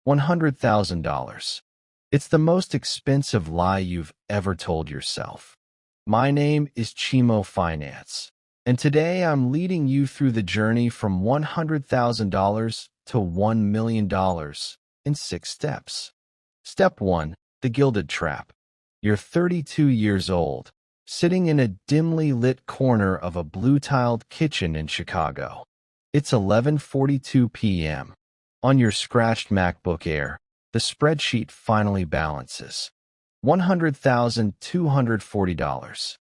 $100,000. It's the most expensive lie you've ever told yourself. My name is Chimo Finance, and today I'm leading you through the journey from $100,000 to $1 million in 6 steps. Step 1. The Gilded Trap. You're 32 years old, sitting in a dimly lit corner of a blue-tiled kitchen in Chicago. It's 11:42 p.m. On your scratched MacBook Air, the spreadsheet finally balances. $100,240.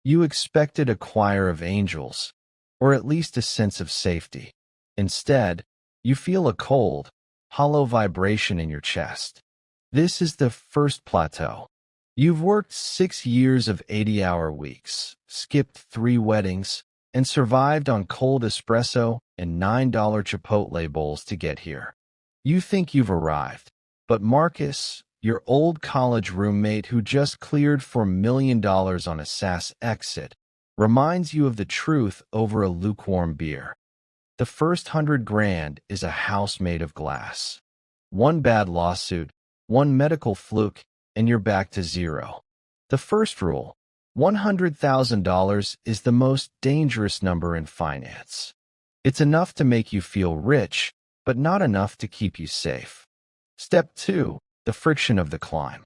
You expected a choir of angels, or at least a sense of safety. Instead, you feel a cold, hollow vibration in your chest. This is the first plateau. You've worked 6 years of 80-hour weeks, skipped 3 weddings, and survived on cold espresso and $9 Chipotle bowls to get here. You think you've arrived, but Marcus, your old college roommate who just cleared for $1 million on a SaaS exit, reminds you of the truth over a lukewarm beer. The first $100,000 is a house made of glass. One bad lawsuit, one medical fluke, and you're back to zero. The first rule: $100,000 is the most dangerous number in finance. It's enough to make you feel rich, but not enough to keep you safe. Step 2. The friction of the climb.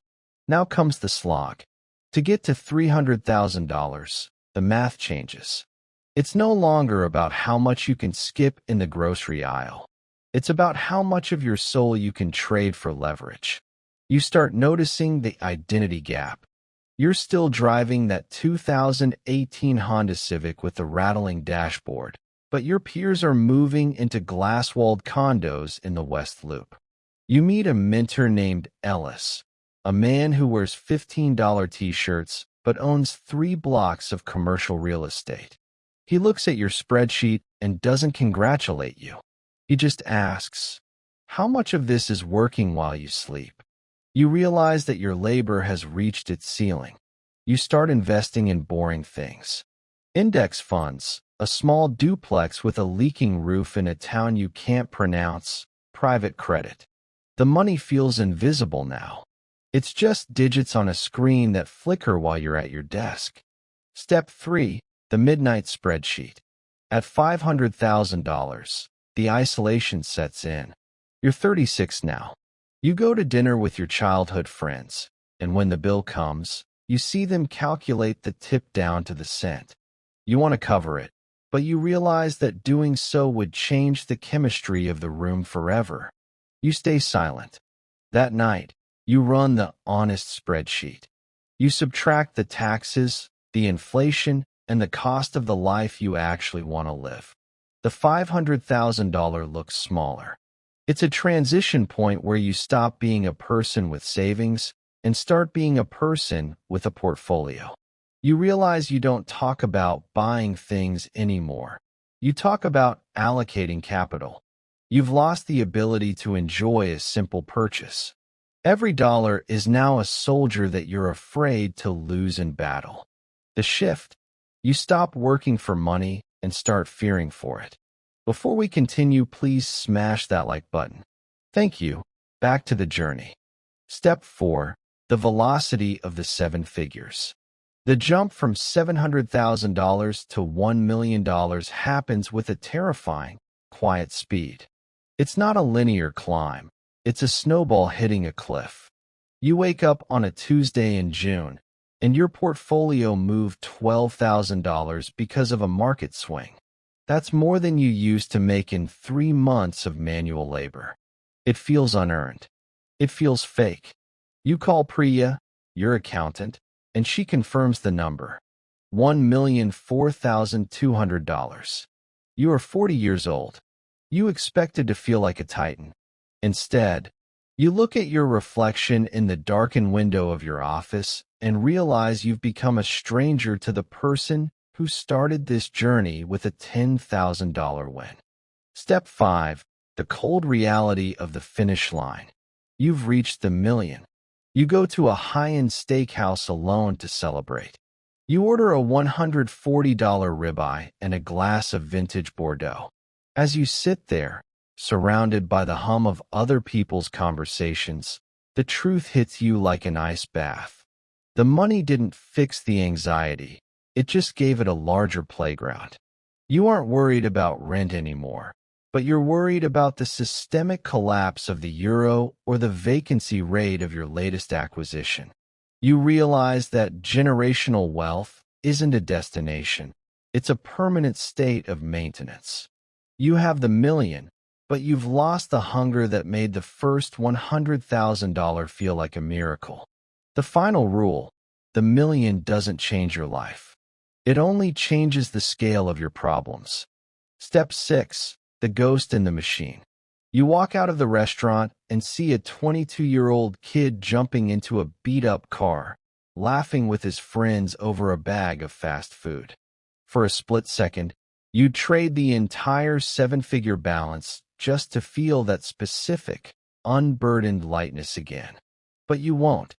Now comes the slog. To get to $300,000, the math changes. It's no longer about how much you can skip in the grocery aisle. It's about how much of your soul you can trade for leverage. You start noticing the identity gap. You're still driving that 2018 Honda Civic with the rattling dashboard, but your peers are moving into glass-walled condos in the West Loop. You meet a mentor named Ellis, a man who wears $15 t-shirts but owns 3 blocks of commercial real estate. He looks at your spreadsheet and doesn't congratulate you. He just asks, "How much of this is working while you sleep?" You realize that your labor has reached its ceiling. You start investing in boring things. Index funds, a small duplex with a leaking roof in a town you can't pronounce, private credit. The money feels invisible now. It's just digits on a screen that flicker while you're at your desk. Step 3. The Midnight Spreadsheet. At $500,000, the isolation sets in. You're 36 now. You go to dinner with your childhood friends, and when the bill comes, you see them calculate the tip down to the cent. You want to cover it, but you realize that doing so would change the chemistry of the room forever. You stay silent. That night, you run the honest spreadsheet. You subtract the taxes, the inflation, and the cost of the life you actually want to live. The $500,000 looks smaller. It's a transition point where you stop being a person with savings and start being a person with a portfolio. You realize you don't talk about buying things anymore. You talk about allocating capital. You've lost the ability to enjoy a simple purchase. Every dollar is now a soldier that you're afraid to lose in battle. The shift: you stop working for money and start fearing for it. Before we continue, please smash that like button. Thank you. Back to the journey. Step 4. The velocity of the 7 figures. The jump from $700,000 to $1 million happens with a terrifying, quiet speed. It's not a linear climb. It's a snowball hitting a cliff. You wake up on a Tuesday in June, and your portfolio moved $12,000 because of a market swing. That's more than you used to make in 3 months of manual labor. It feels unearned. It feels fake. You call Priya, your accountant, and she confirms the number: $1,004,200. You are 40 years old. You expected to feel like a titan. Instead, you look at your reflection in the darkened window of your office and realize you've become a stranger to the person who started this journey with a $10,000 win. Step 5. The cold reality of the finish line. You've reached the million. You go to a high-end steakhouse alone to celebrate. You order a $140 ribeye and a glass of vintage Bordeaux. As you sit there, surrounded by the hum of other people's conversations, the truth hits you like an ice bath. The money didn't fix the anxiety, it just gave it a larger playground. You aren't worried about rent anymore, but you're worried about the systemic collapse of the euro or the vacancy rate of your latest acquisition. You realize that generational wealth isn't a destination, it's a permanent state of maintenance. You have the million, but you've lost the hunger that made the first $100,000 feel like a miracle. The final rule: the million doesn't change your life. It only changes the scale of your problems. Step 6. The ghost in the machine. You walk out of the restaurant and see a 22-year-old kid jumping into a beat-up car, laughing with his friends over a bag of fast food. For a split second, you'd trade the entire seven-figure balance just to feel that specific, unburdened lightness again. But you won't.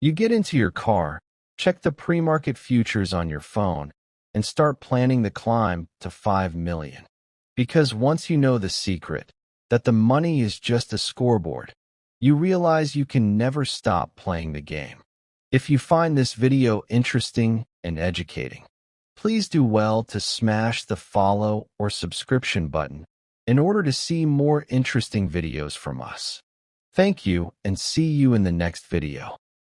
You get into your car, check the pre-market futures on your phone, and start planning the climb to 5 million. Because once you know the secret, that the money is just a scoreboard, you realize you can never stop playing the game. If you find this video interesting and educating, please do well to smash the follow or subscription button in order to see more interesting videos from us. Thank you, and see you in the next video.